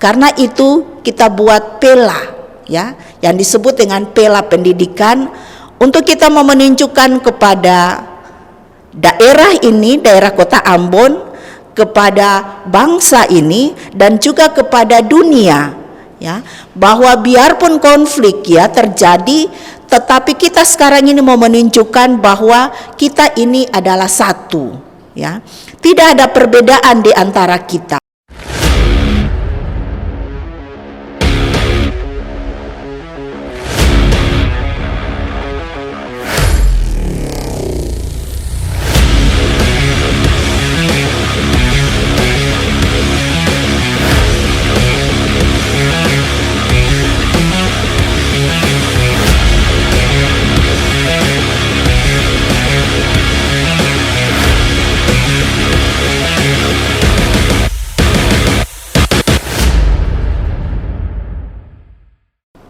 Karena itu kita buat pela, ya, yang disebut dengan pela pendidikan, untuk kita mau menunjukkan kepada daerah ini, daerah Kota Ambon, kepada bangsa ini, dan juga kepada dunia, ya, bahwa biarpun konflik ya terjadi, tetapi kita sekarang ini mau menunjukkan bahwa kita ini adalah satu, ya, tidak ada perbedaan di antara kita.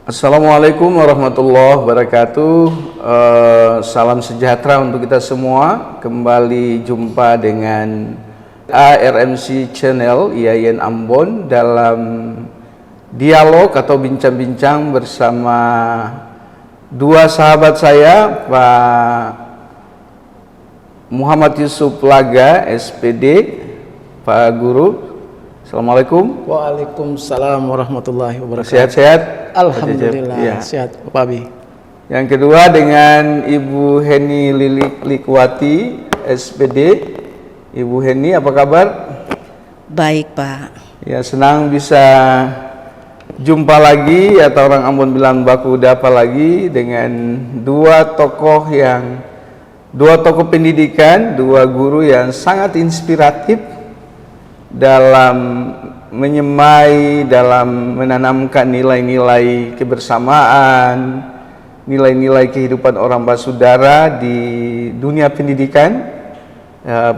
Assalamualaikum warahmatullahi wabarakatuh. Salam sejahtera untuk kita semua. Kembali jumpa dengan ARMC Channel IAIN Ambon dalam dialog atau bincang-bincang bersama dua sahabat saya, Pak Muhammad Yusuf Laga, SPD, Pak Guru. Assalamualaikum. Waalaikumsalam warahmatullahi wabarakatuh. Sehat-sehat? Alhamdulillah, ya. sehat Pak Abi. Yang kedua dengan Ibu Heni Likwati, SPD. Ibu Heni, apa kabar? Baik, Pak. Ya, senang bisa jumpa lagi, atau orang Ambon bilang baku dapa lagi, dengan dua tokoh pendidikan, dua guru yang sangat inspiratif dalam menyemai, dalam menanamkan nilai-nilai kebersamaan, nilai-nilai kehidupan orang bersaudara di dunia pendidikan.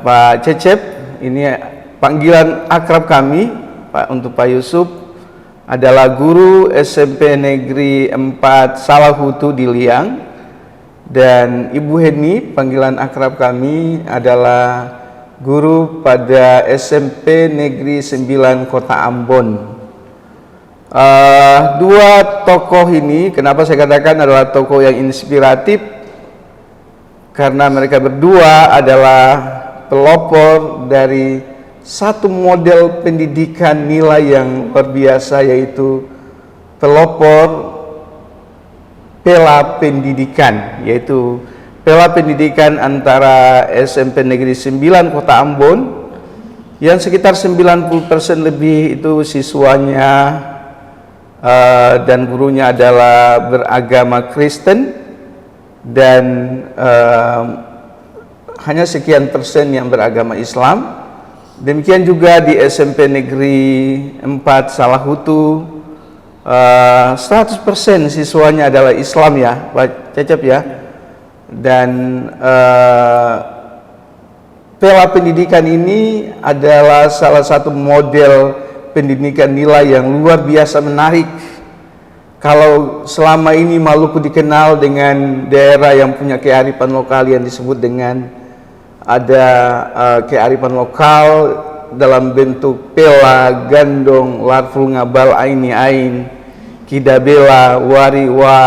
Pak Cecep, ini panggilan akrab kami, Pak, untuk Pak Yusuf, adalah guru SMP Negeri 4 Salahutu di Liang, dan Ibu Heni, panggilan akrab kami, adalah guru pada SMP Negeri 9 Kota Ambon. Dua tokoh ini, kenapa saya katakan adalah tokoh yang inspiratif? Karena mereka berdua adalah pelopor dari satu model pendidikan nilai yang luar biasa, yaitu pelopor pela pendidikan, yaitu pela pendidikan antara SMP Negeri 9 Kota Ambon, yang sekitar 90% lebih itu siswanya dan gurunya adalah beragama Kristen, dan hanya sekian persen yang beragama Islam. Demikian juga di SMP Negeri 4 Salahutu, 100% siswanya adalah Islam, ya Pak Cecep, ya. Dan pela pendidikan ini adalah salah satu model pendidikan nilai yang luar biasa menarik. Kalau selama ini Maluku dikenal dengan daerah yang punya kearifan lokal yang disebut dengan ada kearifan lokal dalam bentuk pela, gandong, larful ngabal, aini ain, kidabela, wariwa.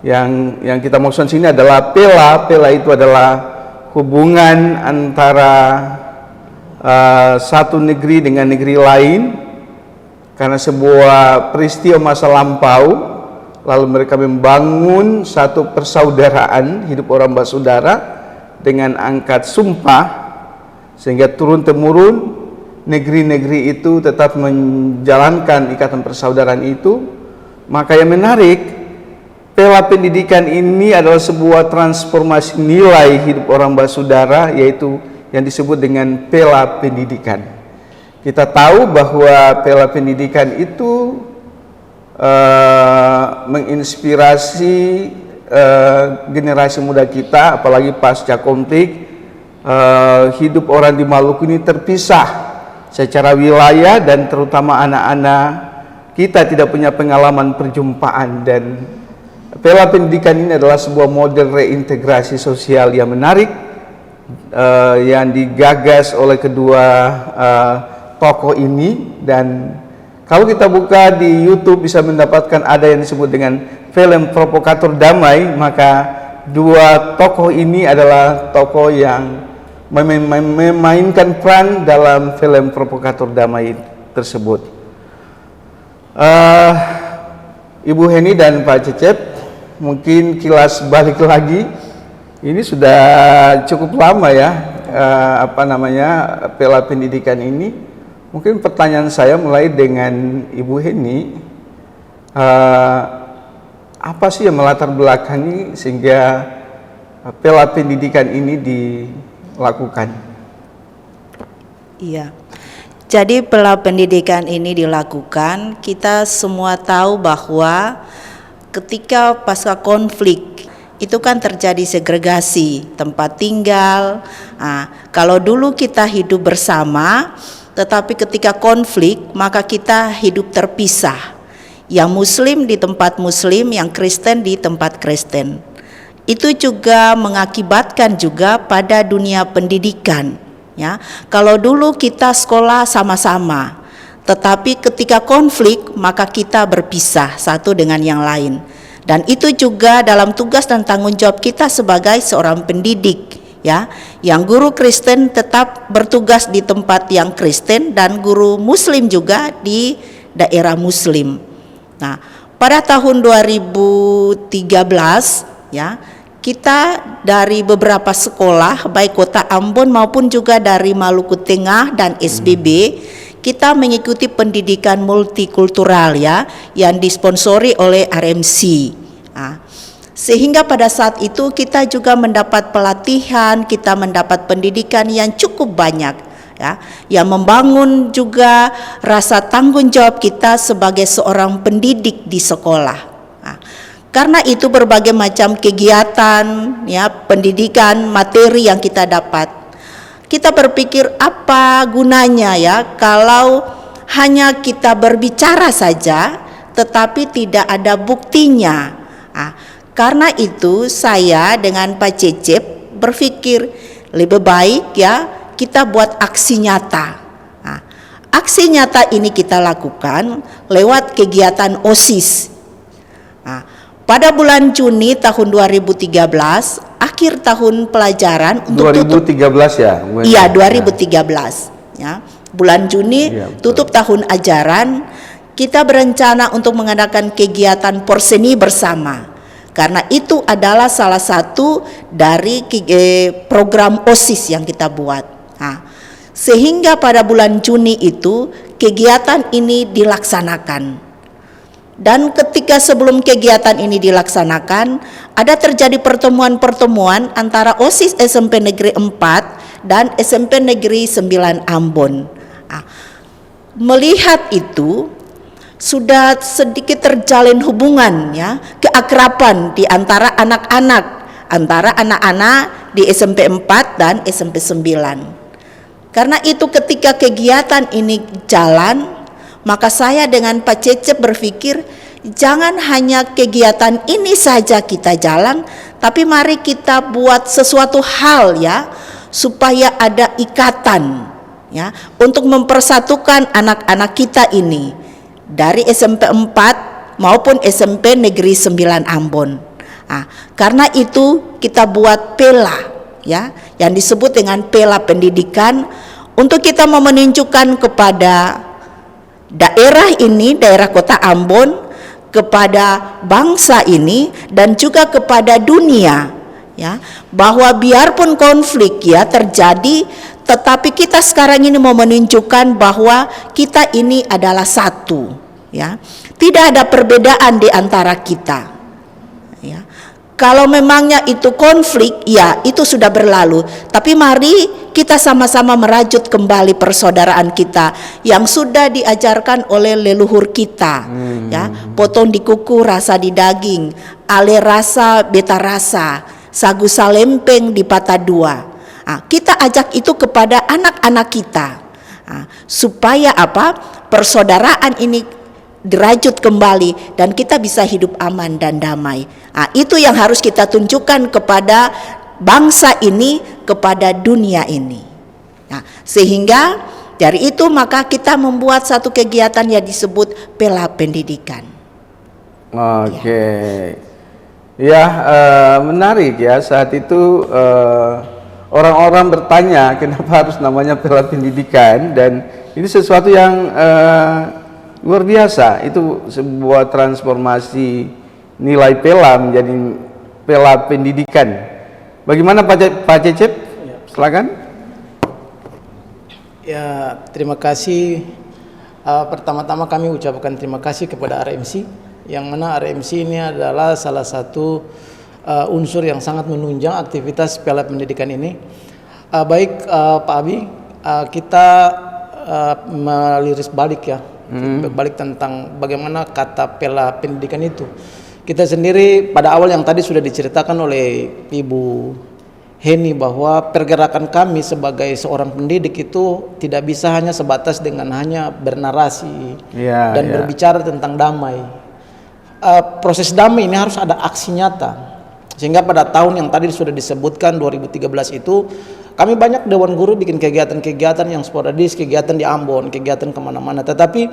Yang kita maksud sini adalah pela. Pela itu adalah hubungan antara satu negeri dengan negeri lain karena sebuah peristiwa masa lampau, lalu mereka membangun satu persaudaraan, hidup orang bersaudara dengan angkat sumpah, sehingga turun-temurun negeri-negeri itu tetap menjalankan ikatan persaudaraan itu. Maka yang menarik, pela pendidikan ini adalah sebuah transformasi nilai hidup orang bersaudara, yaitu yang disebut dengan pela pendidikan. Kita tahu bahwa pela pendidikan itu menginspirasi generasi muda kita, apalagi pasca konflik. Hidup orang di Maluku ini terpisah secara wilayah, dan terutama anak-anak kita tidak punya pengalaman perjumpaan, dan pela pendidikan ini adalah sebuah model reintegrasi sosial yang menarik, yang digagas oleh kedua tokoh ini, dan Kalau kita buka di YouTube bisa mendapatkan ada yang disebut dengan film Provokator Damai, maka dua tokoh ini adalah tokoh yang memainkan peran dalam film Provokator Damai tersebut. Ibu Heni dan Pak Cecep, mungkin kilas balik lagi, ini sudah cukup lama ya, Pela Pendidikan ini. Mungkin pertanyaan saya mulai dengan Ibu Heni, apa sih yang melatar belakangi sehingga Pela Pendidikan ini dilakukan? Iya. Jadi Pela Pendidikan ini dilakukan, kita semua tahu bahwa ketika pasca konflik itu kan terjadi segregasi tempat tinggal. Kalau dulu kita hidup bersama, tetapi ketika konflik maka kita hidup terpisah. Yang Muslim di tempat Muslim, yang Kristen di tempat Kristen. Itu juga mengakibatkan juga pada dunia pendidikan. Ya, kalau dulu kita sekolah sama-sama, tetapi ketika konflik maka kita berpisah satu dengan yang lain. Dan itu juga dalam tugas dan tanggung jawab kita sebagai seorang pendidik. Ya, yang guru Kristen tetap bertugas di tempat yang Kristen dan guru Muslim juga di daerah Muslim. Nah, pada tahun 2013 ya, kita dari beberapa sekolah baik Kota Ambon maupun juga dari Maluku Tengah dan SBB, kita mengikuti pendidikan multikultural ya, yang disponsori oleh RMC. Sehingga pada saat itu kita juga mendapat pelatihan, kita mendapat pendidikan yang cukup banyak ya, yang membangun juga rasa tanggung jawab kita sebagai seorang pendidik di sekolah. Karena itu berbagai macam kegiatan ya, pendidikan, materi yang kita dapat. Kita berpikir apa gunanya ya kalau hanya kita berbicara saja tetapi tidak ada buktinya. Karena itu saya dengan Pak Cecep berpikir lebih baik ya kita buat aksi nyata. Aksi nyata ini kita lakukan lewat kegiatan OSIS. Pada bulan Juni tahun 2013, akhir tahun pelajaran untuk 2013 ya? Iya, 2013 ya. Bulan Juni tutup tahun ajaran, kita berencana untuk mengadakan kegiatan porseni bersama. Karena itu adalah salah satu dari program OSIS yang kita buat. Sehingga pada bulan Juni itu kegiatan ini dilaksanakan. Dan ketika sebelum kegiatan ini dilaksanakan, ada terjadi pertemuan-pertemuan antara OSIS SMP Negeri 4 dan SMP Negeri 9 Ambon. Melihat itu, sudah sedikit terjalin hubungan ya, keakraban di antara anak-anak di SMP 4 dan SMP 9. Karena itu ketika kegiatan ini jalan, maka saya dengan Pak Cecep berpikir jangan hanya kegiatan ini saja kita jalan, tapi mari kita buat sesuatu hal ya supaya ada ikatan ya untuk mempersatukan anak-anak kita ini dari SMP 4 maupun SMP Negeri 9 Ambon. Karena itu kita buat Pela ya, yang disebut dengan Pela Pendidikan, untuk kita mau menunjukkan kepada daerah ini, daerah Kota Ambon, kepada bangsa ini dan juga kepada dunia ya, bahwa biarpun konflik ya terjadi, tetapi kita sekarang ini mau menunjukkan bahwa kita ini adalah satu ya. Tidak ada perbedaan di antara kita ya. Kalau memangnya itu konflik ya itu sudah berlalu, tapi mari kita sama-sama merajut kembali persaudaraan kita yang sudah diajarkan oleh leluhur kita ya. Potong di kuku, rasa di daging, ale rasa, beta rasa, sagu salempeng di patah dua. Kita ajak itu kepada anak-anak kita supaya apa? Persaudaraan ini dirajut kembali dan kita bisa hidup aman dan damai. Itu yang harus kita tunjukkan kepada bangsa ini, kepada dunia ini. Sehingga dari itu maka kita membuat satu kegiatan yang disebut Pela Pendidikan. Oke. Ya, menarik ya. Saat itu orang-orang bertanya kenapa harus namanya Pela Pendidikan, dan ini sesuatu yang luar biasa. Itu sebuah transformasi nilai Pela menjadi Pela Pendidikan. Bagaimana Pak Cecep? Silakan. Ya, terima kasih. Pertama-tama kami ucapkan terima kasih kepada RMC, yang mana RMC ini adalah salah satu unsur yang sangat menunjang aktivitas Pela Pendidikan ini. Baik Pak Abi, kita meliris balik ya, balik tentang bagaimana kata Pela Pendidikan itu. Kita sendiri pada awal yang tadi sudah diceritakan oleh Ibu Heni bahwa pergerakan kami sebagai seorang pendidik itu tidak bisa hanya sebatas dengan hanya bernarasi dan berbicara tentang damai. Proses damai ini harus ada aksi nyata. Sehingga pada tahun yang tadi sudah disebutkan 2013 itu kami banyak Dewan Guru bikin kegiatan-kegiatan yang sporadis, kegiatan di Ambon, kegiatan kemana-mana. Tetapi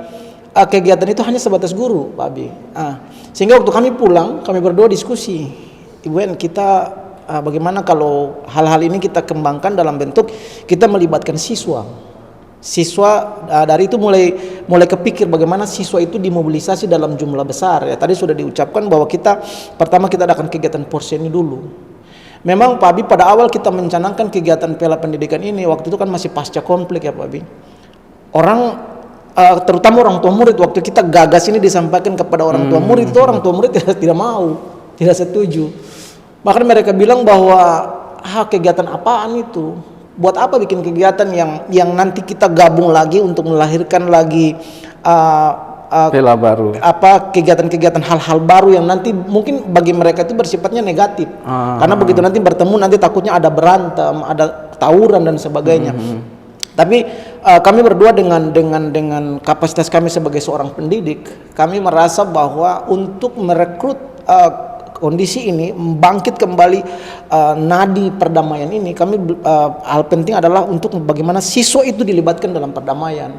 kegiatan itu hanya sebatas guru, Pak Abi. Sehingga waktu kami pulang, kami berdua diskusi, Ibu En, kita bagaimana kalau hal-hal ini kita kembangkan dalam bentuk kita melibatkan siswa. Dari itu mulai kepikir bagaimana siswa itu dimobilisasi dalam jumlah besar. Ya, tadi sudah diucapkan bahwa kita pertama kita adakan kegiatan porseni dulu. Memang Pak Abi pada awal kita mencanangkan kegiatan Pela Pendidikan ini waktu itu kan masih pasca konflik ya Pak Abi. Orang terutama orang tua murid, waktu kita gagas ini disampaikan kepada orang tua murid, itu orang tua murid tidak mau, tidak setuju. Bahkan mereka bilang bahwa kegiatan apaan itu? Buat apa bikin kegiatan yang nanti kita gabung lagi untuk melahirkan lagi Pela baru. Kegiatan-kegiatan hal-hal baru yang nanti mungkin bagi mereka itu bersifatnya negatif. Karena begitu nanti bertemu nanti takutnya ada berantem, ada tawuran dan sebagainya. Tapi kami berdua dengan kapasitas kami sebagai seorang pendidik, kami merasa bahwa untuk merekrut kondisi ini, membangkit kembali nadi perdamaian ini, hal penting adalah untuk bagaimana siswa itu dilibatkan dalam perdamaian.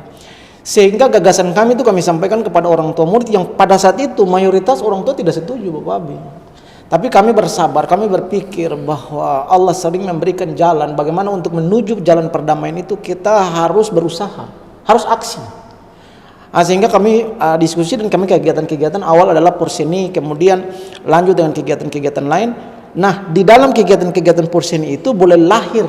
Sehingga gagasan kami itu kami sampaikan kepada orang tua murid yang pada saat itu mayoritas orang tua tidak setuju, Bapak Abi. Tapi kami bersabar, kami berpikir bahwa Allah sering memberikan jalan bagaimana untuk menuju jalan perdamaian itu kita harus berusaha, harus aksi. Sehingga kami diskusi dan kami kegiatan-kegiatan awal adalah porseni, kemudian lanjut dengan kegiatan-kegiatan lain. Nah, di dalam kegiatan-kegiatan porseni itu boleh lahir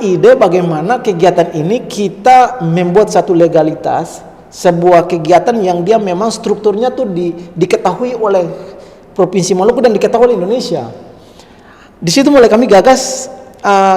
ide bagaimana kegiatan ini kita membuat satu legalitas, sebuah kegiatan yang dia memang strukturnya tuh diketahui oleh Provinsi Maluku dan diketahui oleh Indonesia. Di situ mulai kami gagas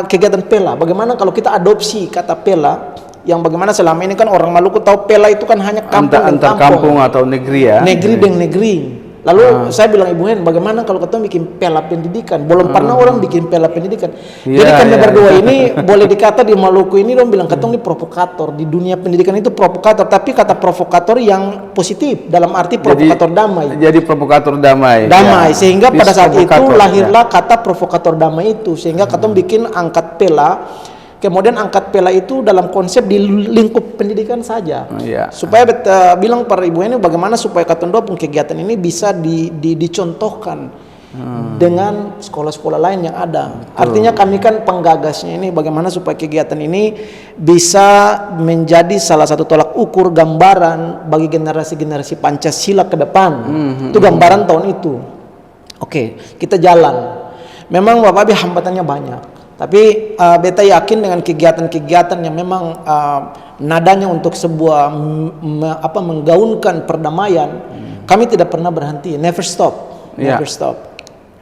kegiatan Pela. Bagaimana kalau kita adopsi kata Pela, yang bagaimana selama ini kan orang Maluku tahu Pela itu kan hanya kampung antar kampung atau negeri ya. Negeri dengan negeri. Lalu saya bilang Ibu Hen, bagaimana kalau kita bikin Pela Pendidikan? Belum pernah orang bikin Pela Pendidikan. Jadi kami berdua ini boleh dikata di Maluku ini dong bilang ketong ini provokator. Di dunia pendidikan itu provokator, tapi kata provokator yang positif dalam arti provokator damai. Jadi provokator damai. Damai, sehingga pada saat itu lahirlah kata provokator damai itu. Sehingga ketong bikin angkat Pela. Kemudian angkat Pela itu dalam konsep di lingkup pendidikan saja, supaya bilang para ibu ini bagaimana supaya Katondo pun kegiatan ini bisa dicontohkan dengan sekolah-sekolah lain yang ada. Artinya kami kan penggagasnya ini bagaimana supaya kegiatan ini bisa menjadi salah satu tolak ukur gambaran bagi generasi-generasi Pancasila ke depan. Itu gambaran tahun itu. Oke, kita jalan. Memang Bapak Abi hambatannya banyak. Tapi beta yakin dengan kegiatan-kegiatan yang memang nadanya untuk sebuah menggaungkan perdamaian, kami tidak pernah berhenti, never stop.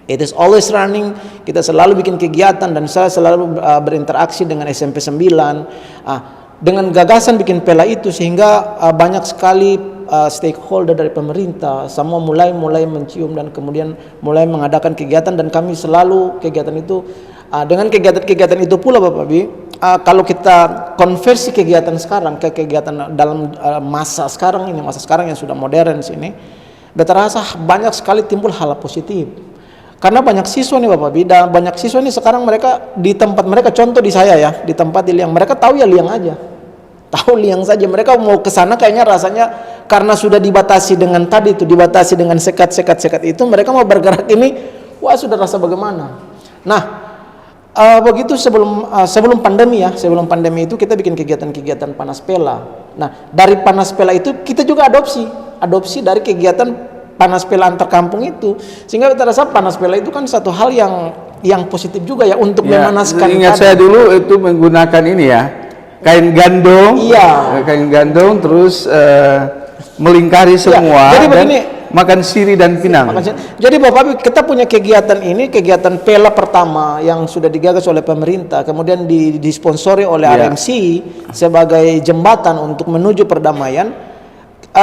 It is always running. Kita selalu bikin kegiatan dan saya selalu berinteraksi dengan SMP 9 dengan gagasan bikin Pela itu, sehingga banyak sekali stakeholder dari pemerintah semua mulai mencium dan kemudian mulai mengadakan kegiatan, dan kami selalu kegiatan itu dengan kegiatan-kegiatan itu pula Bapak Bi, kalau kita konversi kegiatan sekarang ke kegiatan dalam masa sekarang yang sudah modern sini, beta rasa banyak sekali timbul hal positif. Karena banyak siswa nih Bapak Bi, dan banyak siswa nih sekarang mereka di tempat mereka, contoh di saya ya, di tempat di Liang, mereka tahu ya Liang aja. Tahu liang saja, mereka mau ke sana kayaknya rasanya karena sudah dibatasi dengan tadi itu, dibatasi dengan sekat itu, mereka mau bergerak ini, wah sudah rasa bagaimana. Nah, begitu sebelum pandemi ya, sebelum pandemi itu kita bikin kegiatan-kegiatan panas pela. Nah, dari panas pela itu kita juga adopsi dari kegiatan panas pela antar kampung itu, sehingga kita rasa panas pela itu kan satu hal yang positif juga ya untuk memanaskan. Ingat saya dulu itu menggunakan ini ya, kain gandong, kain gandong, terus melingkari semua, jadi begini, dan makan siri dan pinang. Jadi Bapak, kita punya kegiatan ini, kegiatan pela pertama yang sudah digagas oleh pemerintah, kemudian disponsori oleh RMC sebagai jembatan untuk menuju perdamaian.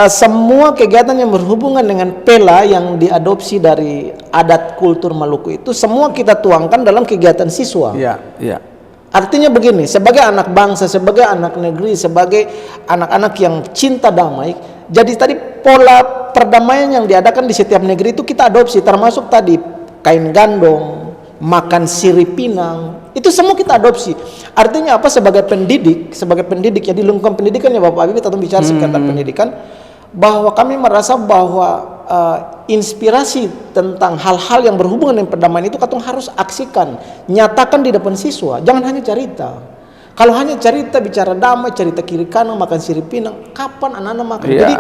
Semua kegiatan yang berhubungan dengan pela yang diadopsi dari adat kultur Maluku itu semua kita tuangkan dalam kegiatan siswa. Artinya begini, sebagai anak bangsa, sebagai anak negeri, sebagai anak-anak yang cinta damai, jadi tadi pola perdamaian yang diadakan di setiap negeri itu kita adopsi, termasuk tadi kain gandong, makan sirip pinang, itu semua kita adopsi. Artinya apa? Sebagai pendidik ya, di lingkungan pendidikan ya Bapak Habib, kita bicara sekitar pendidikan, bahwa kami merasa bahwa inspirasi tentang hal-hal yang berhubungan dengan perdamaian itu katong harus aksikan, nyatakan di depan siswa, jangan hanya cerita. Kalau hanya cerita, bicara damai, cerita kiri kanan, makan sirip pinang, kapan anak-anak makan? Jadi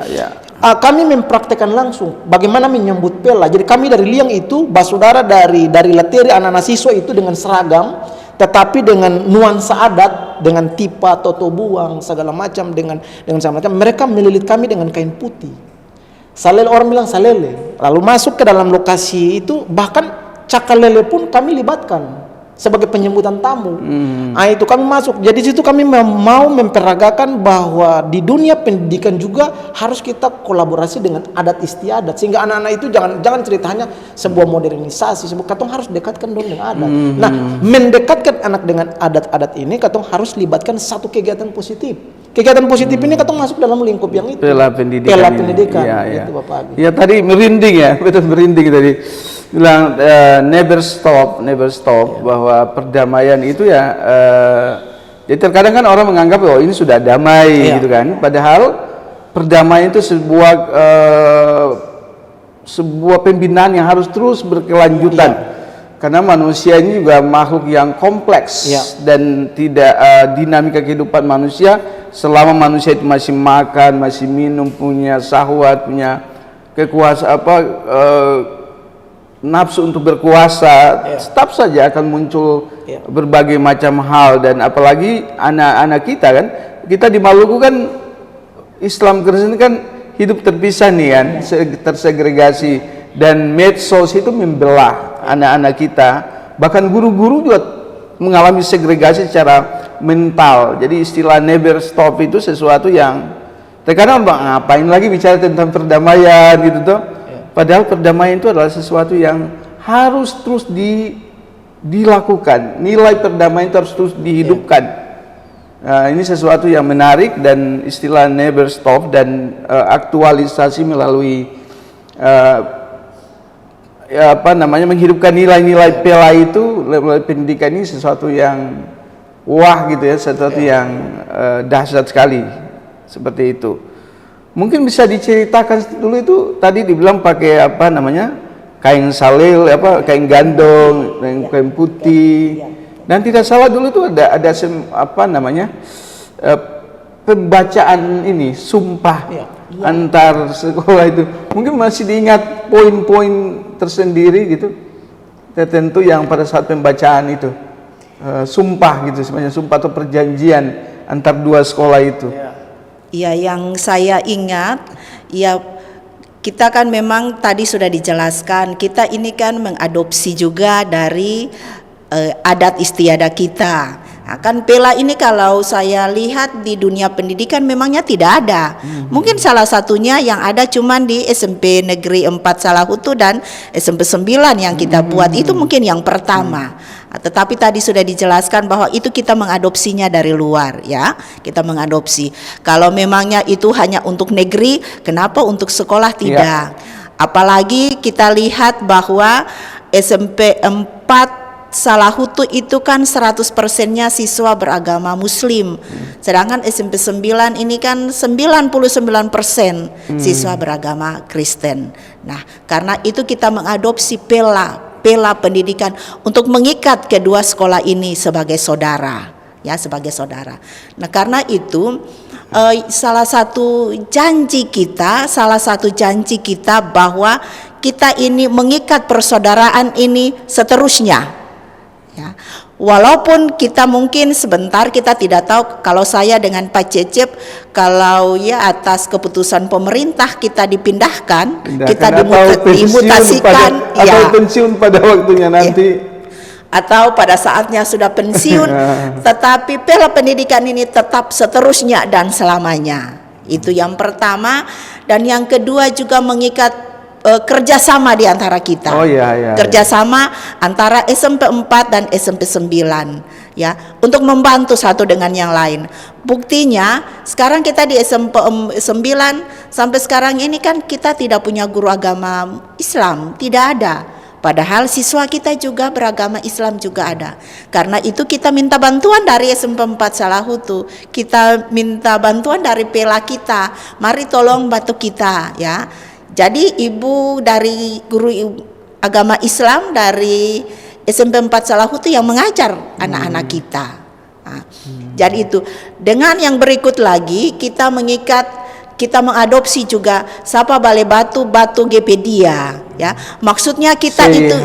kami mempraktekkan langsung bagaimana menyambut pela. Jadi kami dari liang itu, basudara dari lateri anak-anak siswa itu dengan seragam, tetapi dengan nuansa adat, dengan tipa, toto buang, segala macam, dengan segala macam, mereka melilit kami dengan kain putih. Salele, orang bilang salele. Lalu masuk ke dalam lokasi itu, bahkan cakal lele pun kami libatkan sebagai penyambutan tamu. Itu kami masuk. Jadi situ kami mau memperagakan bahwa di dunia pendidikan juga harus kita kolaborasi dengan adat istiadat, sehingga anak-anak itu jangan ceritanya sebuah modernisasi, katong harus dekatkan dong dengan adat. Nah, mendekatkan anak dengan adat-adat ini, katong harus libatkan satu kegiatan positif. Kegiatan positif ini katong masuk dalam lingkup yang itu. Pela pendidikan. Itu Bapak. Ya tadi merinding ya, betul merinding tadi. Bilang never stop, bahwa perdamaian itu ya, jadi terkadang kan orang menganggap oh ini sudah damai gitu kan, padahal perdamaian itu sebuah pembinaan yang harus terus berkelanjutan, karena manusia ini juga makhluk yang kompleks dan tidak dinamika kehidupan manusia selama manusia itu masih makan, masih minum, punya syahwat, punya kekuasaan nafsu untuk berkuasa, tetap saja akan muncul berbagai macam hal. Dan apalagi anak-anak kita kan, kita di Maluku kan Islam Kristen kan hidup terpisah nih kan, tersegregasi, dan medsos itu membelah anak-anak kita. Bahkan guru-guru juga mengalami segregasi secara mental. Jadi istilah never stop itu sesuatu yang terkadang ngapain lagi bicara tentang perdamaian gitu tuh. Padahal perdamaian itu adalah sesuatu yang harus terus dilakukan. Nilai perdamaian itu harus terus dihidupkan. Ini sesuatu yang menarik, dan istilah never stop dan aktualisasi melalui menghidupkan nilai-nilai pela itu melalui pendidikan ini sesuatu yang wah gitu ya, sesuatu yang dahsyat sekali seperti itu. Mungkin bisa diceritakan dulu itu, tadi dibilang pakai kain salil, kain gandong, kain putih, dan tidak salah dulu itu ada pembacaan ini sumpah antar sekolah itu. Mungkin masih diingat poin-poin tersendiri gitu tertentu yang pada saat pembacaan itu sumpah gitu, sebenarnya sumpah atau perjanjian antar dua sekolah itu. Ya, yang saya ingat, ya kita kan memang tadi sudah dijelaskan, kita ini kan mengadopsi juga dari adat istiadat kita. Nah, kan pela ini kalau saya lihat di dunia pendidikan memangnya tidak ada. Mungkin salah satunya yang ada cuman di SMP Negeri 4 Salahutu dan SMP 9 yang kita buat, itu mungkin yang pertama. Tetapi tadi sudah dijelaskan bahwa itu kita mengadopsinya dari luar ya. Kita mengadopsi. Kalau memangnya itu hanya untuk negeri, kenapa untuk sekolah tidak? Apalagi kita lihat bahwa SMP 4 Salahutu itu kan 100%-nya siswa beragama Muslim. Sedangkan SMP 9 ini kan 99% siswa beragama Kristen. Nah, karena itu kita mengadopsi pela pendidikan untuk mengikat kedua sekolah ini sebagai saudara, ya, sebagai saudara. Nah, karena itu salah satu janji kita bahwa kita ini mengikat persaudaraan ini seterusnya. Ya, walaupun kita mungkin sebentar kita tidak tahu, kalau saya dengan Pak Cecep, kalau ya atas keputusan pemerintah kita dipindahkan, kita dimutasikan, atau pensiun pada waktunya nanti, atau pada saatnya sudah pensiun, tetapi pela pendidikan ini tetap seterusnya dan selamanya. Itu yang pertama. Dan yang kedua juga mengikat kerjasama di antara kita, kerjasama antara SMP 4 dan SMP 9, ya, untuk membantu satu dengan yang lain. Buktinya sekarang kita di SMP 9 sampai sekarang ini kan kita tidak punya guru agama Islam, tidak ada. Padahal siswa kita juga beragama Islam juga ada. Karena itu kita minta bantuan dari SMP 4 Salahutu. Kita minta bantuan dari pela kita. Mari tolong bantu kita, ya. Jadi ibu dari guru agama Islam dari SMP 4 Salahutu yang mengajar anak-anak kita. Nah, jadi itu. Dengan yang berikut lagi kita mengadopsi juga Sapa Balai Batu Gepedia, ya. Maksudnya kita itu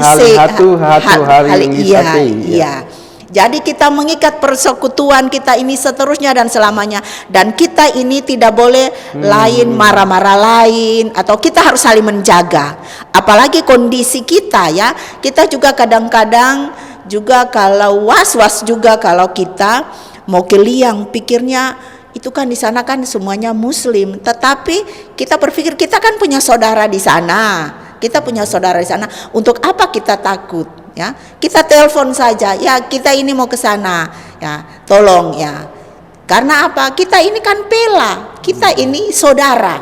iya. Jadi kita mengikat persekutuan kita ini seterusnya dan selamanya, dan kita ini tidak boleh lain marah-marah lain, atau kita harus saling menjaga. Apalagi kondisi kita, ya, kita juga kadang-kadang juga kalau was-was juga kalau kita mau ke Liang, pikirnya itu kan di sana kan semuanya Muslim, tetapi kita berpikir kita kan punya saudara di sana, untuk apa kita takut? Ya, kita telepon saja, ya, kita ini mau ke sana, ya, tolong, ya. Karena apa? Kita ini kan pela, kita ini saudara.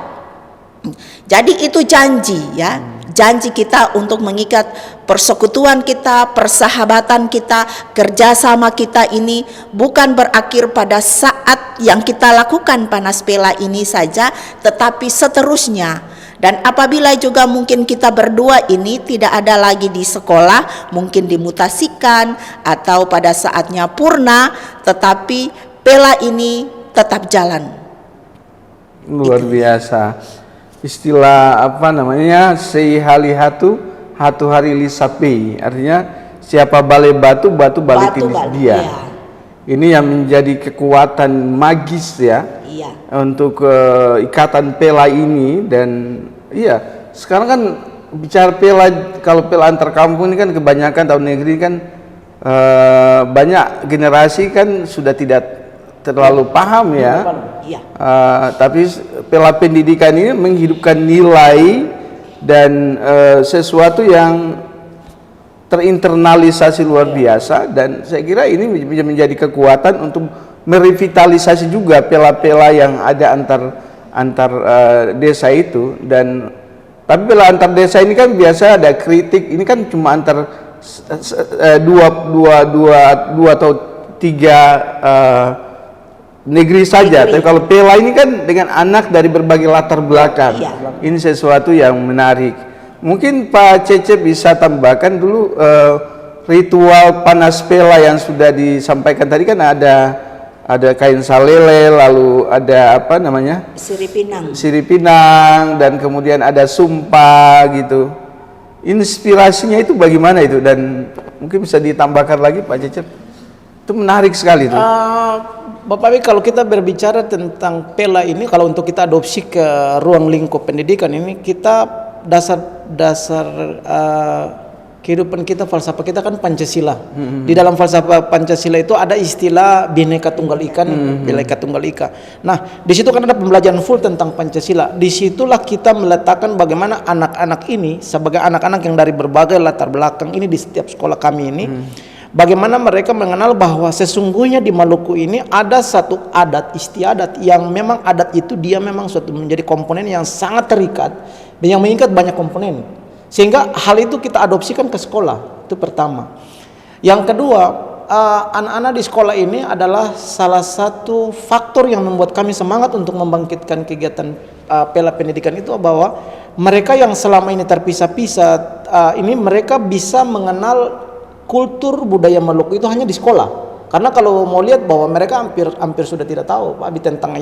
Jadi itu janji, ya, janji kita untuk mengikat persekutuan kita, persahabatan kita, kerjasama kita ini bukan berakhir pada saat yang kita lakukan panas pela ini saja, tetapi seterusnya. Dan apabila juga mungkin kita berdua ini tidak ada lagi di sekolah, mungkin dimutasikan atau pada saatnya purna, tetapi pela ini tetap jalan. Luar biasa. Istilah apa namanya, seihali-hatu hari lisapi, artinya siapa balai batu balik dia. Ya. Ini yang menjadi kekuatan magis, ya, untuk ikatan pela ini. Dan iya, sekarang kan bicara pela, kalau pela antar kampung ini kan kebanyakan tahun negeri kan banyak generasi kan sudah tidak terlalu paham, ya. Tapi pela pendidikan ini menghidupkan nilai dan sesuatu yang terinternalisasi luar biasa, dan saya kira ini menjadi kekuatan untuk merevitalisasi juga pela-pela yang ada antar desa itu. Dan tapi pela antar desa ini kan biasa ada kritik, ini kan cuma antar dua atau tiga negeri saja. Tapi kalau pela ini kan dengan anak dari berbagai latar belakang, ini sesuatu yang menarik. Mungkin Pak Cecep bisa tambahkan dulu ritual panas pela yang sudah disampaikan tadi. Kan ada kain salele, lalu ada apa namanya, sirip pinang, dan kemudian ada sumpah gitu. Inspirasinya itu bagaimana itu, dan mungkin bisa ditambahkan lagi Pak Cecep? Itu menarik sekali itu. Bapak Ibu, kalau kita berbicara tentang pela ini, kalau untuk kita adopsi ke ruang lingkup pendidikan ini, kita dasar kehidupan kita, falsafah kita kan Pancasila. Di dalam falsafah Pancasila itu ada istilah Bhinneka Tunggal Ika, Bhinneka Tunggal Ika. Nah, di situ kan ada pembelajaran full tentang Pancasila. Disitulah kita meletakkan bagaimana anak-anak ini sebagai anak-anak yang dari berbagai latar belakang ini di setiap sekolah kami ini, bagaimana mereka mengenal bahwa sesungguhnya di Maluku ini ada satu adat istiadat yang memang adat itu dia memang suatu menjadi komponen yang sangat terikat dan yang mengikat banyak komponen, sehingga hal itu kita adopsikan ke sekolah. Itu pertama. Yang kedua, anak-anak di sekolah ini adalah salah satu faktor yang membuat kami semangat untuk membangkitkan kegiatan Pela Pendidikan itu, bahwa mereka yang selama ini terpisah-pisah ini mereka bisa mengenal kultur budaya Maluku itu hanya di sekolah. Karena kalau mau lihat bahwa mereka hampir sudah tidak tahu Pak Abi tentang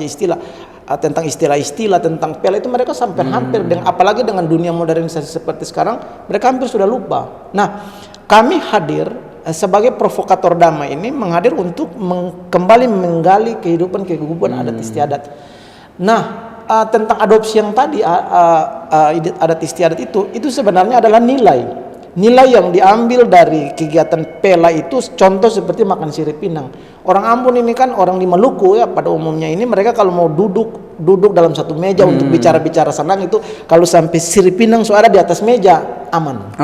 istilah-istilah tentang Pela itu, mereka sampai hampir dengan, apalagi dengan dunia modernisasi seperti sekarang, mereka hampir sudah lupa. Nah, kami hadir sebagai provokator damai ini, menghadir untuk kembali menggali kehidupan adat istiadat. Nah, tentang adopsi yang tadi adat istiadat itu sebenarnya adalah nilai yang diambil dari kegiatan Pela itu. Contoh seperti makan sirip pinang. Orang Ambon ini kan, orang di Maluku ya pada umumnya ini, mereka kalau mau duduk dalam satu meja untuk bicara-bicara senang itu, kalau sampai sirip pinang ada di atas meja, aman.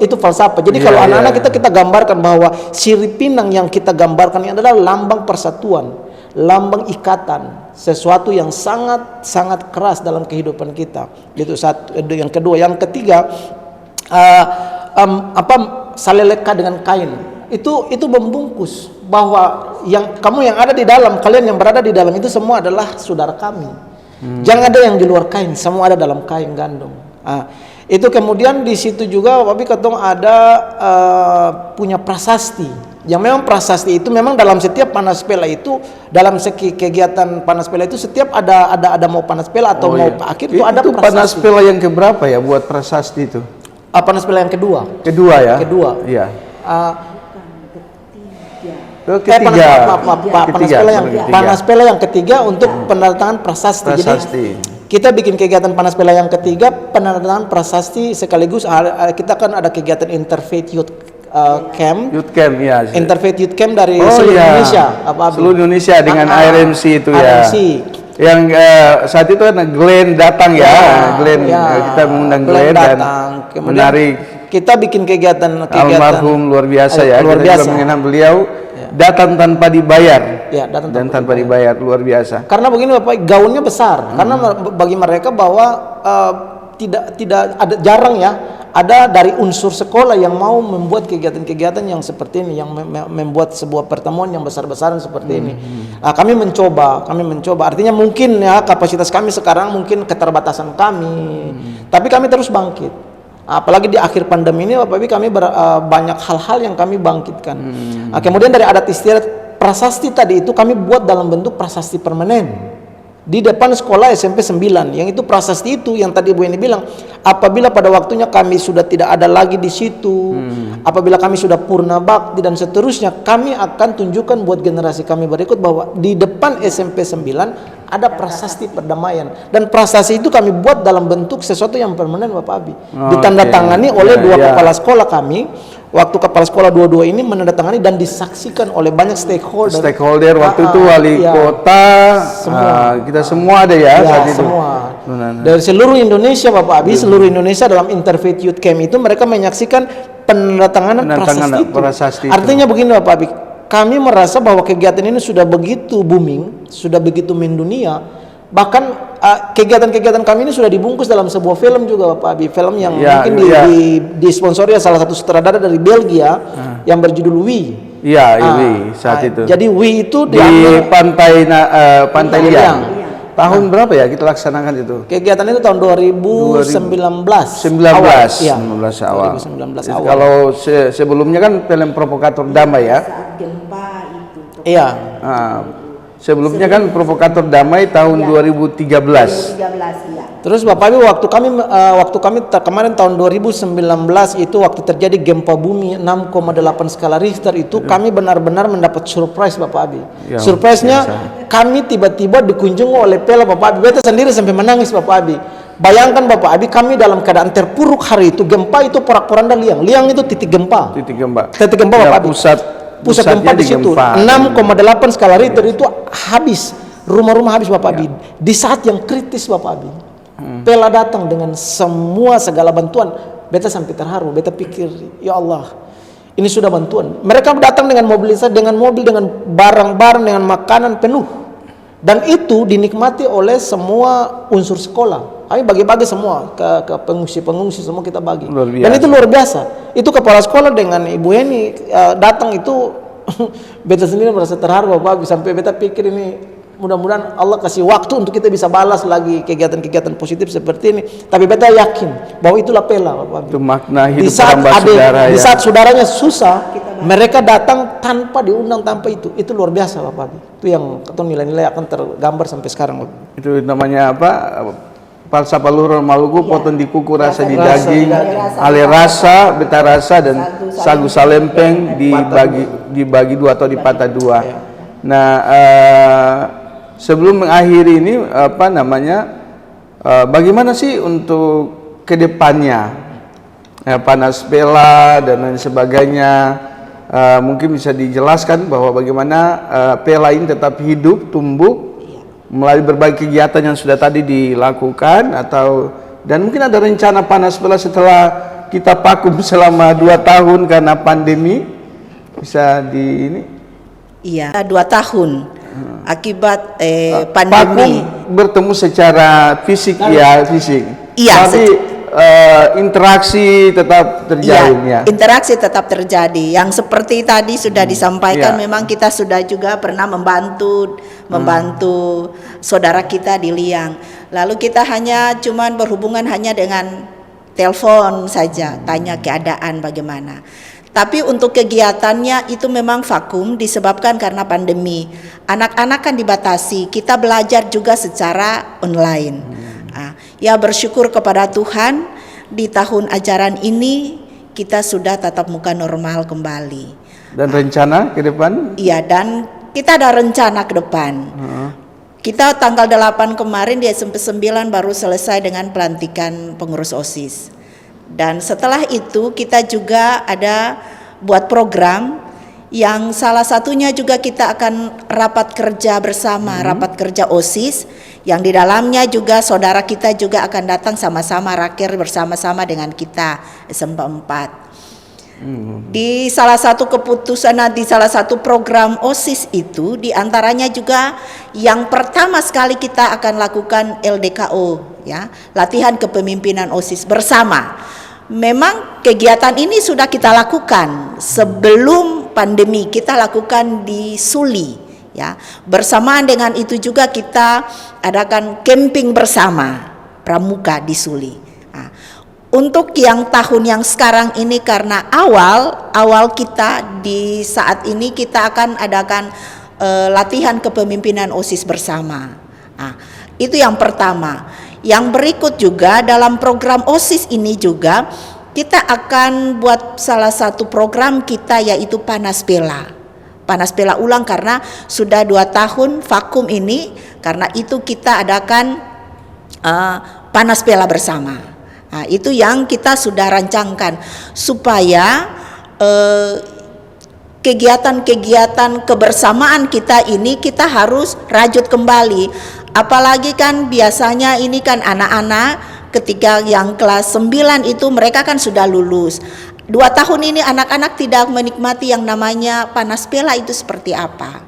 Itu falsafah. Jadi kalau anak-anak kita gambarkan bahwa sirip pinang yang kita gambarkan ini adalah lambang persatuan, lambang ikatan, sesuatu yang sangat keras dalam kehidupan kita. Itu satu. Yang kedua, yang ketiga, saleleka dengan kain itu membungkus bahwa kamu yang ada di dalam, kalian yang berada di dalam itu semua adalah saudara kami. Jangan ada yang di luar kain, semua ada dalam kain gandum. Itu kemudian di situ juga Babi Ketong ada punya prasasti. Yang memang prasasti itu memang dalam setiap panas Pela itu, dalam kegiatan panas Pela itu setiap ada mau panas Pela atau mau akhir itu ada prasasti. Itu panas Pela yang keberapa ya buat prasasti itu? Panas Pela yang kedua. Iya. Panas Pela yang ketiga untuk penandatangan prasasti. Jadi kita bikin kegiatan panas Pela yang ketiga, penandatangan prasasti, sekaligus kita kan ada kegiatan Interfaith Youth Camp. Interfaith Youth Camp dari seluruh Indonesia. Seluruh Indonesia dengan RMC itu ya. Yang saat itu kan Glenn datang kita mengundang Glenn dan menarik. Kita bikin kegiatan almarhum luar biasa ya. Luar kita biasa. juga mengenang beliau datang tanpa dibayar. Datang tanpa dibayar, luar biasa. Karena begini Bapak, gaunnya besar. Karena bagi mereka bahwa tidak ada, jarang ya ada dari unsur sekolah yang mau membuat kegiatan-kegiatan yang seperti ini, yang membuat sebuah pertemuan yang besar-besaran seperti ini. Kami mencoba. Artinya mungkin ya kapasitas kami sekarang mungkin keterbatasan kami, tapi kami terus bangkit. Apalagi di akhir pandemi ini Bapak Ibu, kami banyak hal-hal yang kami bangkitkan. Kemudian dari adat istiadat prasasti tadi itu kami buat dalam bentuk prasasti permanen di depan sekolah SMP 9. Yang itu prasasti itu yang tadi Bu Eni bilang, apabila pada waktunya kami sudah tidak ada lagi di situ, apabila kami sudah purna bakti dan seterusnya, kami akan tunjukkan buat generasi kami berikut bahwa di depan SMP 9 ada prasasti perdamaian, dan prasasti itu kami buat dalam bentuk sesuatu yang permanen Bapak Abi. Ditandatangani oleh dua kepala sekolah kami. Waktu kepala sekolah dua-dua ini menandatangani dan disaksikan oleh banyak stakeholder waktu itu wali kota, kita semua ada ya saat itu. Semua dari seluruh Indonesia Bapak Abi, seluruh Indonesia dalam Interfaith Youth Camp itu mereka menyaksikan penandatanganan prasasti itu. Artinya begini Bapak Abi, kami merasa bahwa kegiatan ini sudah begitu booming, sudah begitu mendunia. Bahkan kegiatan-kegiatan kami ini sudah dibungkus dalam sebuah film juga Pak Abi, film yang mungkin disponsori salah satu sutradara dari Belgia yang berjudul Wi. Saat itu. Jadi Wi itu di Pantai Liang. Tahun berapa ya kita laksanakan itu? Kegiatan itu tahun 2019 awal. Kalau sebelumnya kan film Provokator Damai ya. Gempa itu. Sebelumnya kan Provokator Damai tahun 2013. Terus Bapak Ibu, waktu kami kemarin tahun 2019 itu waktu terjadi gempa bumi 6,8 skala Richter itu, kami benar-benar mendapat surprise Bapak Abi. Surprise-nya kami tiba-tiba dikunjungi oleh Pela Bapak Abi. Beta sendiri sampai menangis Bapak Abi. Bayangkan Bapak Abi, kami dalam keadaan terpuruk hari itu. Gempa itu porak-poranda Liang. Liang itu titik gempa Bapak Abi. Pusat gempa di situ 6,8 skala Richter itu habis, rumah-rumah habis Bapak Abi. Di saat yang kritis Bapak Abi, Pela datang dengan semua segala bantuan. Beta sampai terharu. Beta pikir, ya Allah, ini sudah bantuan. Mereka datang dengan mobilisasi, dengan mobil, dengan barang-barang, dengan makanan penuh. Dan itu dinikmati oleh semua unsur sekolah. Kami bagi-bagi semua ke pengungsi-pengungsi, semua kita bagi. Luar biasa. Dan itu luar biasa. Itu kepala sekolah dengan Ibu Heni datang itu beta sendiri merasa terharu Bapak, sampai beta pikir ini mudah-mudahan Allah kasih waktu untuk kita bisa balas lagi kegiatan-kegiatan positif seperti ini. Tapi beta yakin bahwa itulah Pela Bapak. Itu makna hidup Di saat orang saudara di ya. saat saudaranya susah, mereka datang tanpa diundang, tanpa itu luar biasa Bapak. Itu yang atau nilai-nilai akan tergambar sampai sekarang Bapak. Itu namanya apa? Falsafah luhur Maluku, potong di kuku rasa di daging, ale rasa, beta rasa, dan sagu salempeng dibagi dua atau dipatah dua. Nah, sebelum mengakhiri ini apa namanya, bagaimana sih untuk kedepannya, Panas Pela dan lain sebagainya, mungkin bisa dijelaskan bahwa bagaimana Pela ini tetap hidup, tumbuh melalui berbagai kegiatan yang sudah tadi dilakukan, atau dan mungkin ada rencana Panas Pela setelah kita vakum selama 2 tahun karena pandemi, bisa di ini. Iya, 2 tahun akibat Vakum pandemi. bertemu secara fisik ya, fisik. Iya, Tapi interaksi tetap terjalin ya. Interaksi tetap terjadi. Yang seperti tadi sudah disampaikan, memang kita sudah juga pernah membantu saudara kita di Liang. Lalu kita cuman berhubungan hanya dengan telepon saja, tanya keadaan bagaimana. Tapi untuk kegiatannya itu memang vakum disebabkan karena pandemi. Anak-anak kan dibatasi, kita belajar juga secara online. Ya bersyukur kepada Tuhan, di tahun ajaran ini kita sudah tatap muka normal kembali. Dan rencana ke depan? Iya, dan kita ada rencana ke depan. Kita tanggal 8 kemarin di SMP 9 baru selesai dengan pelantikan pengurus OSIS. Dan setelah itu kita juga ada buat program yang salah satunya juga kita akan rapat kerja bersama, rapat kerja OSIS, yang di dalamnya juga saudara kita juga akan datang sama-sama raker bersama-sama dengan kita SMP 4. Di salah satu keputusan, di salah satu program OSIS itu diantaranya juga yang pertama sekali kita akan lakukan LDKO, ya, latihan kepemimpinan OSIS bersama. Memang kegiatan ini sudah kita lakukan sebelum pandemi, kita lakukan di Suli, ya. Bersamaan dengan itu juga kita adakan camping bersama pramuka di Suli. Nah, untuk yang tahun yang sekarang ini karena awal kita di saat ini kita akan adakan latihan kepemimpinan OSIS bersama. Nah, itu yang pertama. Yang berikut juga dalam program OSIS ini juga kita akan buat salah satu program kita, yaitu Panas Pela. Panas Pela ulang karena sudah 2 tahun vakum ini, karena itu kita adakan Panas Pela bersama. Nah, itu yang kita sudah rancangkan supaya kegiatan-kegiatan kebersamaan kita ini kita harus rajut kembali. Apalagi kan biasanya ini kan anak-anak ketika yang kelas 9 itu mereka kan sudah lulus. 2 tahun ini anak-anak tidak menikmati yang namanya Panas Pela itu seperti apa.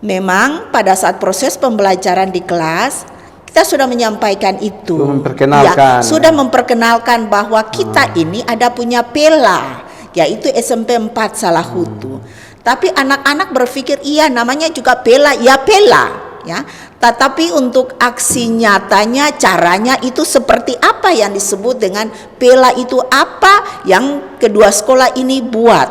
Memang pada saat proses pembelajaran di kelas kita sudah menyampaikan itu. Memperkenalkan. Ya, sudah memperkenalkan bahwa kita ini ada punya Pela, yaitu SMP 4 Salahutu. Tapi anak-anak berpikir iya namanya juga Pela, ya Pela, ya. Tetapi untuk aksi nyatanya, caranya itu seperti apa yang disebut dengan Pela itu apa yang kedua sekolah ini buat,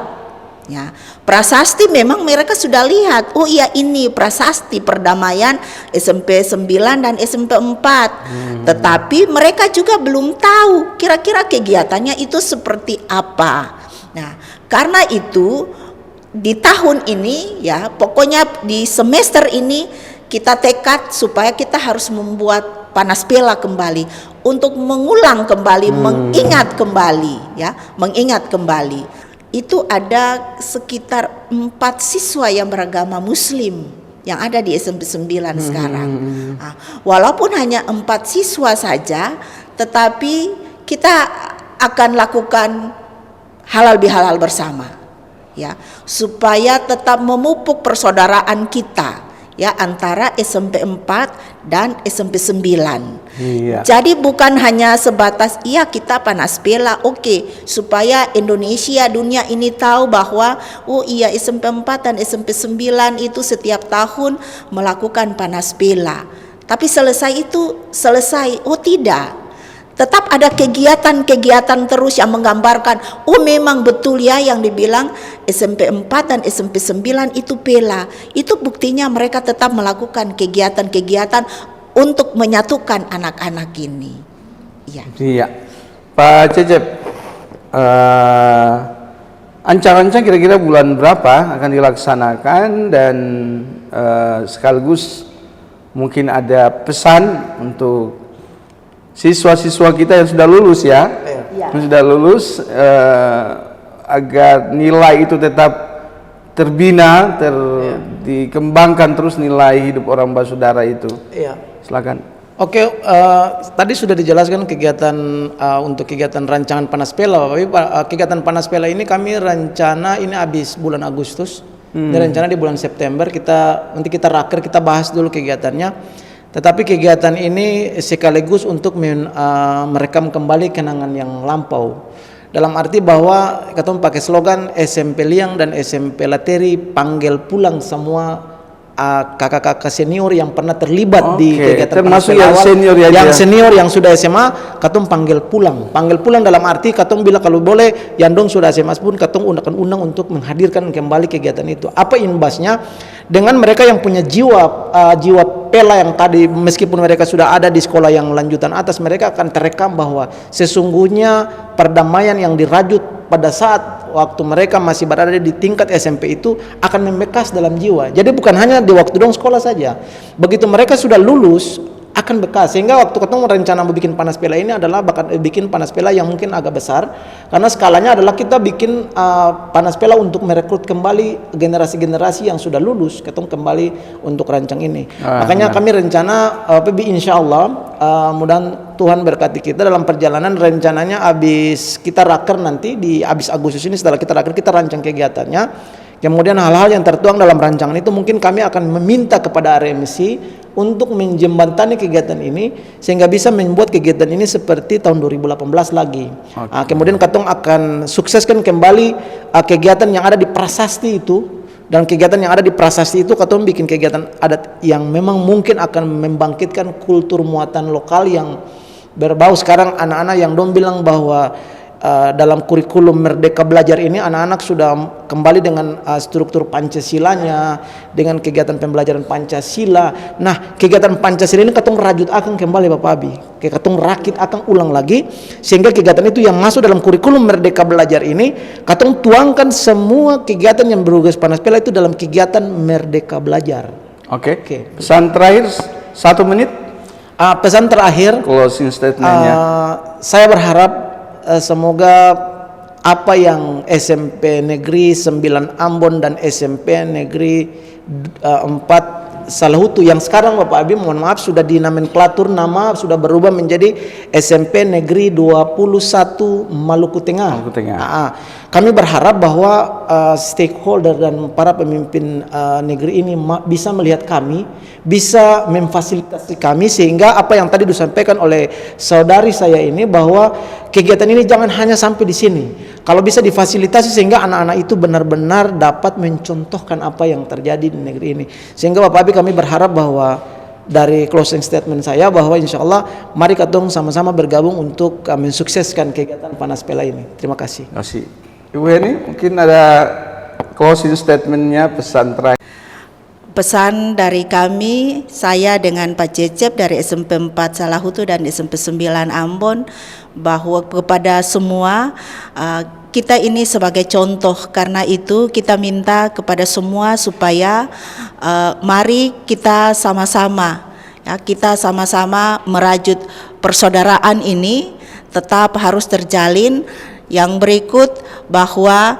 ya. Prasasti memang mereka sudah lihat, oh iya ini prasasti perdamaian SMP 9 dan SMP 4. Tetapi mereka juga belum tahu kira-kira kegiatannya itu seperti apa. Nah, karena itu di tahun ini, ya, pokoknya di semester ini kita tekad supaya kita harus membuat Panas Pela kembali untuk mengulang kembali, mengingat kembali, ya, mengingat kembali. Itu ada sekitar 4 siswa yang beragama Muslim yang ada di SMP 9 sekarang. Nah, walaupun hanya 4 siswa saja, tetapi kita akan lakukan halal bihalal bersama, ya, supaya tetap memupuk persaudaraan kita ya antara SMP 4 dan SMP 9. Iya. Jadi bukan hanya sebatas iya kita panas bela, oke, supaya Indonesia, dunia ini tahu bahwa oh iya SMP 4 dan SMP 9 itu setiap tahun melakukan panas bela. Tapi selesai, oh tidak. Tetap ada kegiatan-kegiatan terus yang menggambarkan oh memang betul ya yang dibilang SMP 4 dan SMP 9 itu bela. Itu buktinya mereka tetap melakukan kegiatan-kegiatan untuk menyatukan anak-anak ini. Ya. Iya. Pak Cecep, ancang-ancang kira-kira bulan berapa akan dilaksanakan, dan sekaligus mungkin ada pesan untuk siswa-siswa kita yang sudah lulus ya, yang sudah lulus, agar nilai itu tetap terbina, dikembangkan terus nilai hidup orang Basudara itu. Iya. Silakan. Oke, tadi sudah dijelaskan kegiatan untuk kegiatan rancangan panas bela, tapi kegiatan panas bela ini kami rencana ini habis bulan Agustus. Ini rencana di bulan September nanti kita raker, kita bahas dulu kegiatannya. Tetapi kegiatan ini sekaligus untuk merekam kembali kenangan yang lampau. Dalam arti bahwa kita pakai slogan SMP Liang dan SMP Lateri panggil pulang semua kakak-kakak senior yang pernah terlibat di kegiatan termasuk yang senior ya, yang senior yang sudah SMA katong panggil pulang dalam arti katong bila kalau boleh yang dong sudah SMA pun katong undang untuk menghadirkan kembali kegiatan itu. Apa imbasnya dengan mereka yang punya jiwa pela yang tadi, meskipun mereka sudah ada di sekolah yang lanjutan atas, mereka akan terekam bahwa sesungguhnya perdamaian yang dirajut pada saat waktu mereka masih berada di tingkat SMP itu akan membekas dalam jiwa. Jadi bukan hanya di waktu dong sekolah saja, begitu mereka sudah lulus akan bekas. Sehingga waktu ketemu rencana bikin panas bela ini adalah bikin panas bela yang mungkin agak besar, karena skalanya adalah kita bikin panas bela untuk merekrut kembali generasi-generasi yang sudah lulus, ketemu kembali untuk rancang ini. Makanya kami rencana insya Allah mudah Tuhan berkati kita dalam perjalanan. Rencananya habis kita raker nanti di habis Agustus ini, setelah kita raker kita rancang kegiatannya. Kemudian hal-hal yang tertuang dalam rancangan itu mungkin kami akan meminta kepada RMC untuk menjembatani kegiatan ini sehingga bisa membuat kegiatan ini seperti tahun 2018 lagi. Kemudian katong akan sukseskan kembali kegiatan yang ada di prasasti itu, dan kegiatan yang ada di prasasti itu katong bikin kegiatan adat yang memang mungkin akan membangkitkan kultur muatan lokal yang berbau. Sekarang anak-anak yang dong bilang bahwa dalam kurikulum Merdeka Belajar ini anak-anak sudah kembali dengan struktur Pancasilanya, dengan kegiatan pembelajaran Pancasila. Nah, kegiatan Pancasila ini katong rajut akan kembali Bapak Abi, katong rakit akan ulang lagi, sehingga kegiatan itu yang masuk dalam kurikulum Merdeka Belajar ini katong tuangkan semua kegiatan yang berbasis panas bela itu dalam kegiatan Merdeka Belajar. Oke. Pesan terakhir 1 menit. Pesan terakhir, closing statementnya. Saya berharap semoga apa yang SMP Negeri 9 Ambon dan SMP Negeri 4 Salahutu yang sekarang Bapak Abi mohon maaf sudah dinomenklatur nama, sudah berubah menjadi SMP Negeri 21 Maluku Tengah. Kami berharap bahwa stakeholder dan para pemimpin negeri ini bisa melihat kami, bisa memfasilitasi kami, sehingga apa yang tadi disampaikan oleh saudari saya ini bahwa kegiatan ini jangan hanya sampai di sini. Kalau bisa difasilitasi sehingga anak-anak itu benar-benar dapat mencontohkan apa yang terjadi di negeri ini. Sehingga Bapak Abi kami berharap bahwa dari closing statement saya bahwa insya Allah mari katong sama-sama bergabung untuk mensukseskan kegiatan panas bela ini. Terima kasih. Terima kasih. Ibu Heni, mungkin ada closing statementnya, pesan terakhir. Pesan dari kami, saya dengan Pak Cecep dari SMP 4 Salahutu dan SMP 9 Ambon, bahwa kepada semua kita ini sebagai contoh. Karena itu kita minta kepada semua supaya mari kita sama-sama merajut persaudaraan ini tetap harus terjalin. Yang berikut bahwa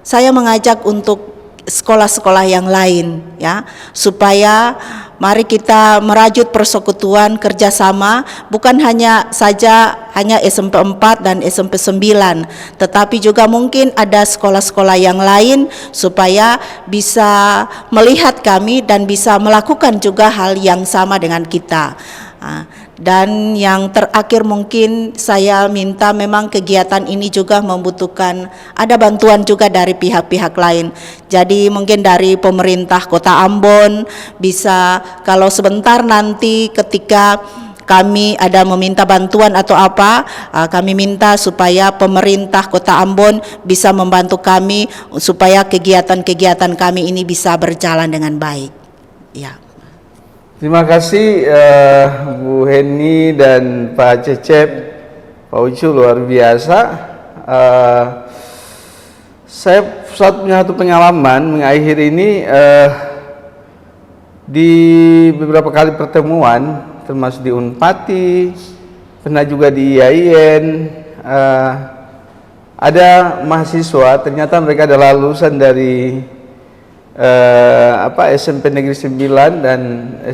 saya mengajak untuk sekolah-sekolah yang lain ya, supaya mari kita merajut persekutuan kerjasama, bukan hanya SMP 4 dan SMP 9, tetapi juga mungkin ada sekolah-sekolah yang lain supaya bisa melihat kami dan bisa melakukan juga hal yang sama dengan kita. Dan yang terakhir mungkin saya minta, memang kegiatan ini juga membutuhkan ada bantuan juga dari pihak-pihak lain. Jadi mungkin dari pemerintah Kota Ambon bisa, kalau sebentar nanti ketika kami ada meminta bantuan atau apa, kami minta supaya pemerintah Kota Ambon bisa membantu kami supaya kegiatan-kegiatan kami ini bisa berjalan dengan baik. Ya. Terima kasih Bu Heni dan Pak Cecep, Pak Ucu, luar biasa. Saya punya satu pengalaman mengakhir ini di beberapa kali pertemuan, termasuk di Unpati, pernah juga di IAIN. Ada mahasiswa, ternyata mereka adalah lulusan dari SMP Negeri 9 dan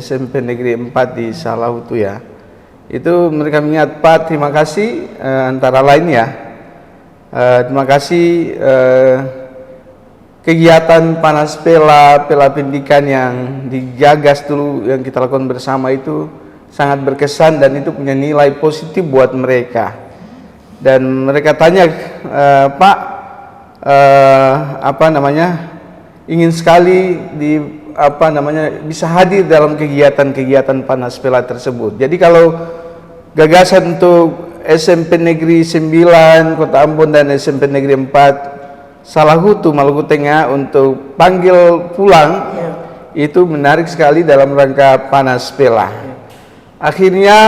SMP Negeri 4 di Salahutu ya. Itu mereka mengingat, Pak, terima kasih antara lain ya. Terima kasih kegiatan Panas Pela Pendidikan yang digagas dulu, yang kita lakukan bersama itu sangat berkesan dan itu punya nilai positif buat mereka. Dan mereka tanya, Pak, ingin sekali bisa hadir dalam kegiatan-kegiatan Panas Pela tersebut. Jadi kalau gagasan untuk SMP Negeri 9 Kota Ambon dan SMP Negeri 4 Salahutu Maluku Tengah untuk panggil pulang, itu menarik sekali dalam rangka Panas Pela. Akhirnya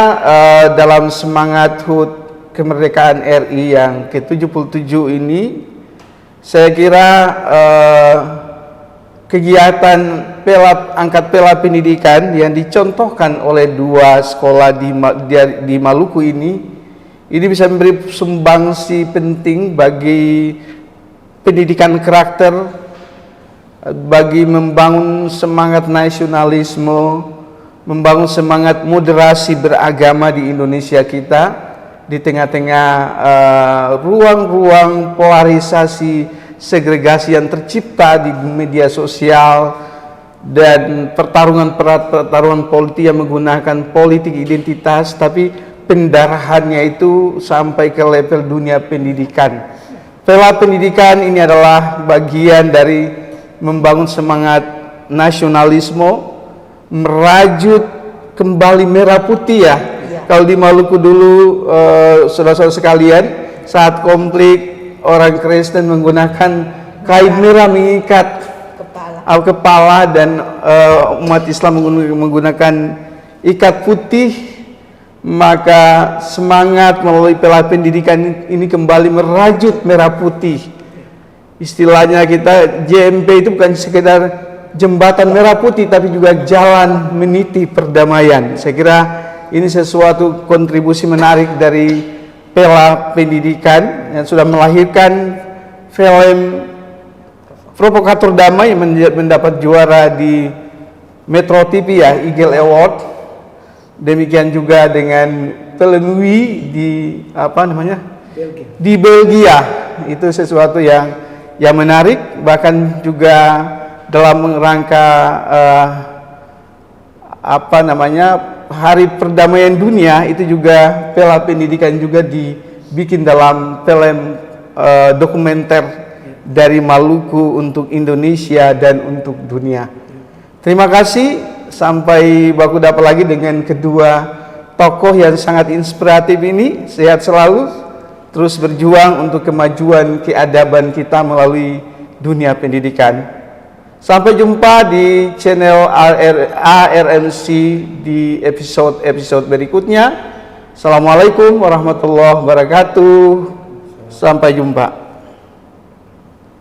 dalam semangat HUT kemerdekaan RI yang ke-77 ini, saya kira kegiatan angkat pela pendidikan yang dicontohkan oleh 2 sekolah di Maluku ini bisa memberi sumbangsi penting bagi pendidikan karakter, bagi membangun semangat nasionalisme, membangun semangat moderasi beragama di Indonesia kita, di tengah-tengah ruang-ruang polarisasi segregasi yang tercipta di media sosial dan pertarungan politik yang menggunakan politik identitas, tapi pendarahannya itu sampai ke level dunia pendidikan. Pela pendidikan ini adalah bagian dari membangun semangat nasionalisme, merajut kembali merah putih ya. Kalau di Maluku dulu, saudara-saudara sekalian, saat konflik orang Kristen menggunakan kain merah mengikat kepala dan umat Islam menggunakan ikat putih, maka semangat melalui pela pendidikan ini kembali merajut merah putih. Istilahnya kita JMP itu bukan sekedar jembatan merah putih, tapi juga jalan meniti perdamaian. Saya kira ini sesuatu kontribusi menarik dari pela pendidikan yang sudah melahirkan film Provokator Damai yang mendapat juara di Metro TV ya, Eagle Award. Demikian juga dengan film Wii di di Belgia. Itu sesuatu yang menarik, bahkan juga dalam rangka Hari Perdamaian Dunia, itu juga pela pendidikan juga dibikin dalam film dokumenter dari Maluku untuk Indonesia dan untuk dunia. Terima kasih, sampai baku dapat lagi dengan kedua tokoh yang sangat inspiratif ini. Sehat selalu, terus berjuang untuk kemajuan keadaban kita melalui dunia pendidikan. Sampai jumpa di channel ARMC di episode berikutnya. Assalamualaikum warahmatullahi wabarakatuh. Sampai jumpa.